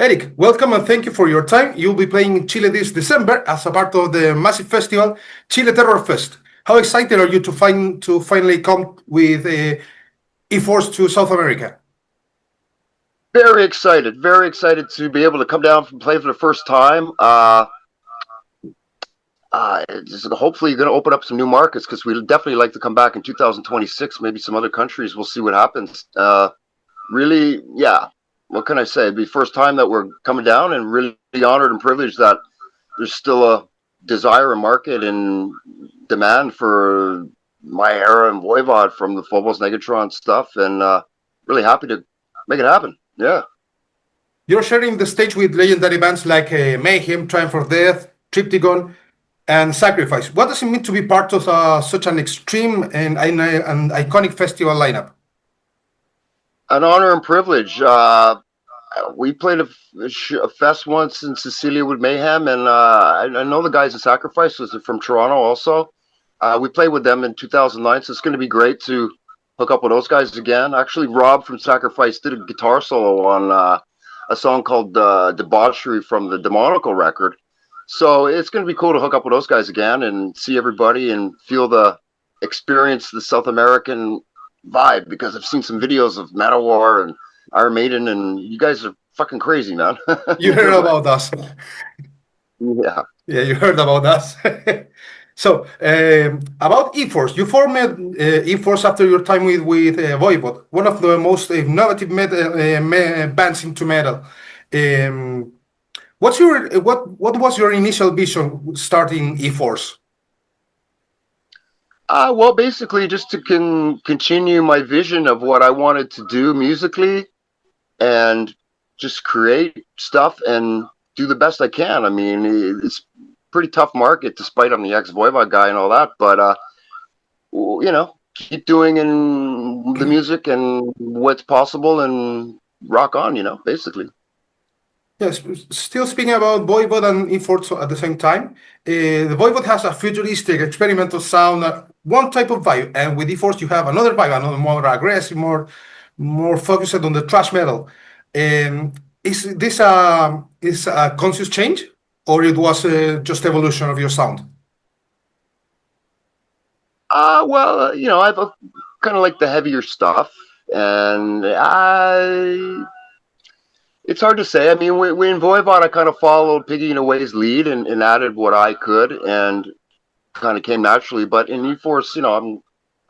Eric, welcome and thank you for your time. You'll be playing in Chile this December as a part of the massive festival, Chile TerrorFest. How excited are you to finally come with E-FORCE to South America? Very excited to be able to come down and play for the first time. Hopefully going to open up some new markets because we'd definitely like to come back in 2026, maybe some other countries. We'll see what happens. Really, yeah, what can I say? It'd be the first time that we're coming down, and really honored and privileged that there's still a desire and market and demand for my era and VOIVOD from the Phobos Negatron stuff, and really happy to make it happen. Yeah. You're sharing the stage with legendary bands like Mayhem, Triumph for Death, Triptychon, and Sacrifice. What does it mean to be part of such an extreme and iconic festival lineup? An honor and privilege. We played a fest once in Sicilia with Mayhem, and I know the guys in Sacrifice was from Toronto also. We played with them in 2009, so it's going to be great to hook up with those guys again. Actually, Rob from Sacrifice did a guitar solo on a song called Debauchery from the Demonical record. So it's going to be cool to hook up with those guys again and see everybody and experience the South American vibe, because I've seen some videos of Manowar and Iron Maiden, and you guys are fucking crazy, man. You heard about us. Yeah. Yeah, you heard about us. So, about E-FORCE, you formed E-FORCE after your time with VOIVOD, one of the most innovative bands into metal. What was your initial vision starting E-FORCE? Well, basically just to continue my vision of what I wanted to do musically, and just create stuff and do the best I can. I mean, it's pretty tough market, despite I'm the ex-VOIVOD guy and all that, but keep doing in the music and what's possible and rock on, basically. Yes, still speaking about VOIVOD and E-FORCE at the same time, the VOIVOD has a futuristic experimental sound, one type of vibe, and with E-FORCE you have another vibe, another more aggressive, more focused on the thrash metal. Is this a conscious change, or it was just evolution of your sound? Well, I've kind of like the heavier stuff, and it's hard to say. I mean, we in VOIVOD, I kind of followed Piggy in a Way's lead and added what I could, and kind of came naturally. But in E-FORCE,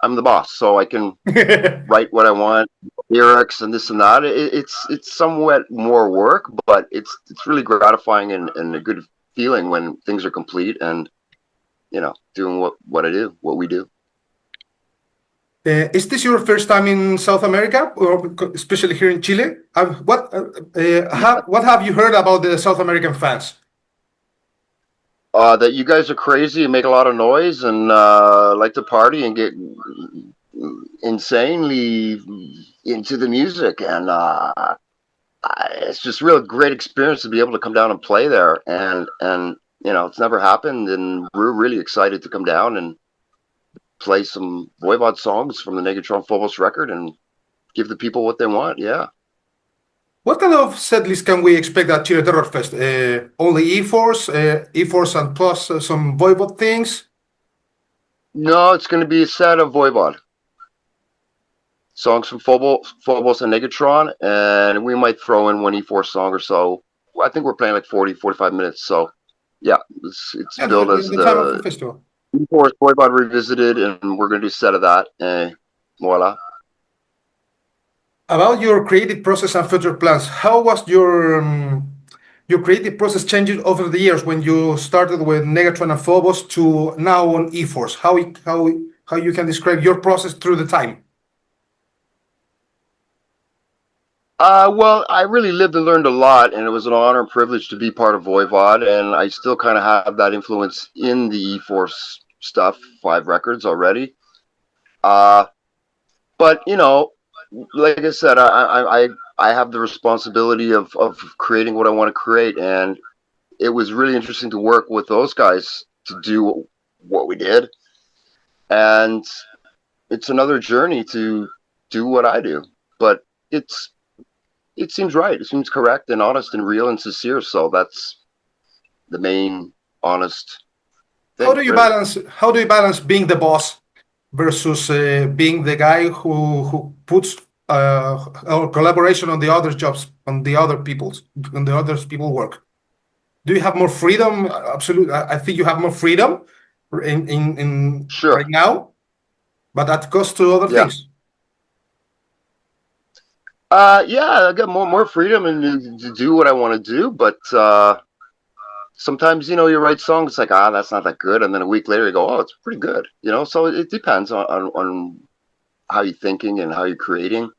I'm the boss, so I can write what I want, lyrics and this and that. It's somewhat more work, but it's really gratifying and a good feeling when things are complete and doing what I do, what we do. Is this your first time in South America, or especially here in Chile? What have you heard about the South American fans? That you guys are crazy and make a lot of noise and like to party and get insanely into the music, and it's just real great experience to be able to come down and play there, and it's never happened, and we're really excited to come down and play some VOIVOD songs from the Negatron Phobos record and give the people what they want. Yeah. What kind of setlist can we expect at Chile TerrorFest? Only E-FORCE, E-FORCE and plus some VOIVOD things? No, it's going to be a set of VOIVOD. Songs from Phobos and Negatron, and we might throw in one E-FORCE song or so. I think we're playing like 40, 45 minutes. So, yeah, it's billed as the time of the festival. E-FORCE VOIVOD Revisited, and we're going to do a set of that. And voila. About your creative process and future plans, how was your creative process changing over the years when you started with Negatron and Phobos to now on E-FORCE? How you can describe your process through the time? Well, I really lived and learned a lot, and it was an honor and privilege to be part of VOIVOD, and I still kind of have that influence in the E-FORCE stuff, 5 records already. But, like I said, I have the responsibility of creating what I want to create, and it was really interesting to work with those guys to do what we did, and it's another journey to do what I do, but it's it seems right. It seems correct and honest and real and sincere. So that's the main honest thing. How do you balance being the boss versus being the guy who puts our collaboration on the other jobs, on the other people's, on the others people work? Do you have more freedom? Absolutely. I think you have more freedom in Sure. right now, but at cost to other Yeah. things. Yeah, I got more freedom and to do what I want to do, but sometimes, you know, you write songs like, that's not that good, and then a week later you go, oh, it's pretty good, you know. So it depends on how you're thinking and how you're creating.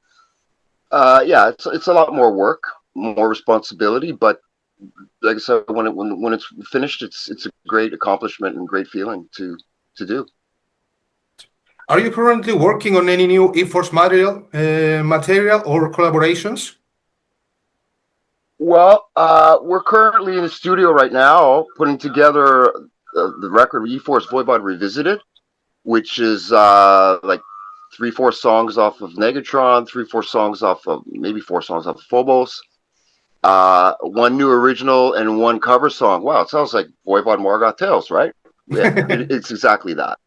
Yeah, it's a lot more work, more responsibility, but like I said, when it's finished, it's a great accomplishment and great feeling to do. Are you currently working on any new E-FORCE material or collaborations? Well, we're currently in the studio right now putting together the record E-FORCE VOIVOD Revisited, which is like 3-4 songs off of Negatron, 3-4 songs off of maybe 4 songs off of Phobos, one new original and one cover song. Wow, it sounds like Voivod Morgoth Tales, right? Yeah, it's exactly that.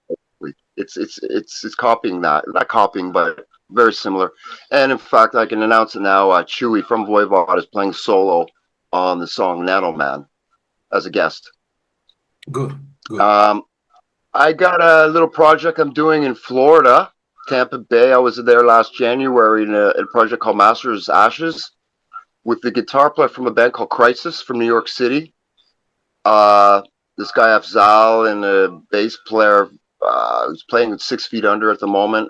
It's copying that, not copying, but very similar. And in fact, I can announce it now. Chewy from Voivod is playing solo on the song Nano Man as a guest. Good. I got a little project I'm doing in Florida, Tampa Bay. I was there last January in a project called Masters Ashes with the guitar player from a band called Crisis from New York City. This guy Afzal and a bass player who's playing 6 Feet Under at the moment.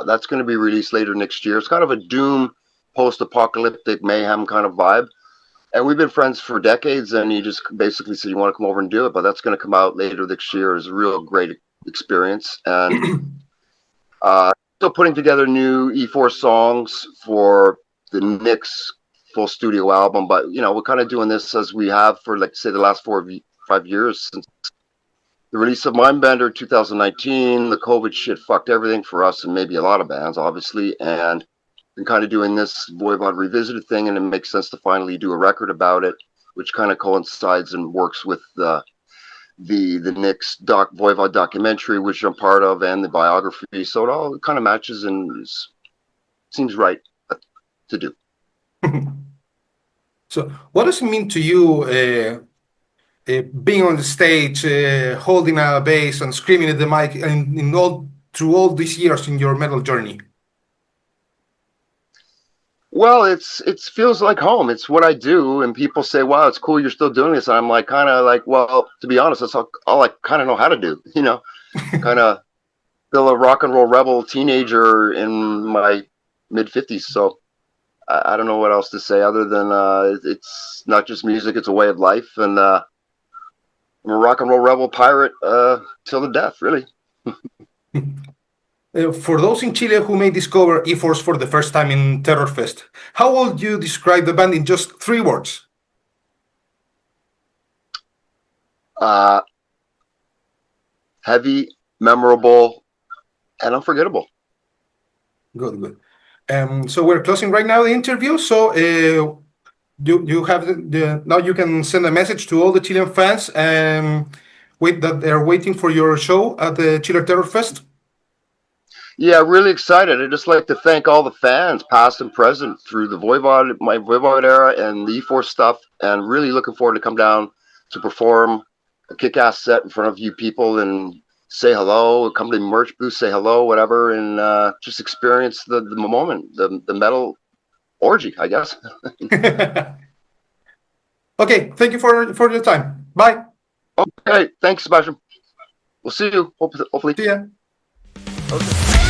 That's going to be released later next year. It's kind of a doom, post-apocalyptic mayhem kind of vibe. And we've been friends for decades, and he just basically said, you want to come over and do it? But that's going to come out later next year. It's a real great experience. And still putting together new E-FORCE songs for the Knicks full studio album. But, you know, we're kind of doing this as we have for, like, say, the last 4 or 5 years since the release of Mindbender 2019. The COVID shit fucked everything for us and maybe a lot of bands, obviously. And been kind of doing this Voivod Revisited thing, and it makes sense to finally do a record about it, which kind of coincides and works with the Knicks Voivod documentary, which I'm part of, and the biography. So it all kind of matches and seems right to do. So, what does it mean to you being on the stage, holding a bass and screaming at the mic, through all these years in your metal journey? Well, it feels like home. It's what I do, and people say, "Wow, it's cool you're still doing this." And I'm like, kind of like, well, to be honest, that's all I kind of know how to do. You know, kind of still a rock and roll rebel teenager in my mid-50s. So I don't know what else to say other than it's not just music; it's a way of life, and I'm a rock and roll rebel pirate till the death, really. For those in Chile who may discover E-FORCE for the first time in TerrorFest, how would you describe the band in just 3 words? Heavy, memorable, and unforgettable. Good. So we're closing right now the interview. So you have now you can send a message to all the Chilean fans that they're waiting for your show at the Chile TerrorFest. Yeah, really excited. I'd just like to thank all the fans, past and present, through my Voivod era and the E-FORCE stuff, and really looking forward to come down to perform a kick-ass set in front of you people and say hello, come to the merch booth, say hello, whatever, and just experience the moment, the metal orgy, I guess. Okay, thank you for your time. Bye. Okay, thanks, Sebastian. We'll see you, hopefully. See ya. Okay.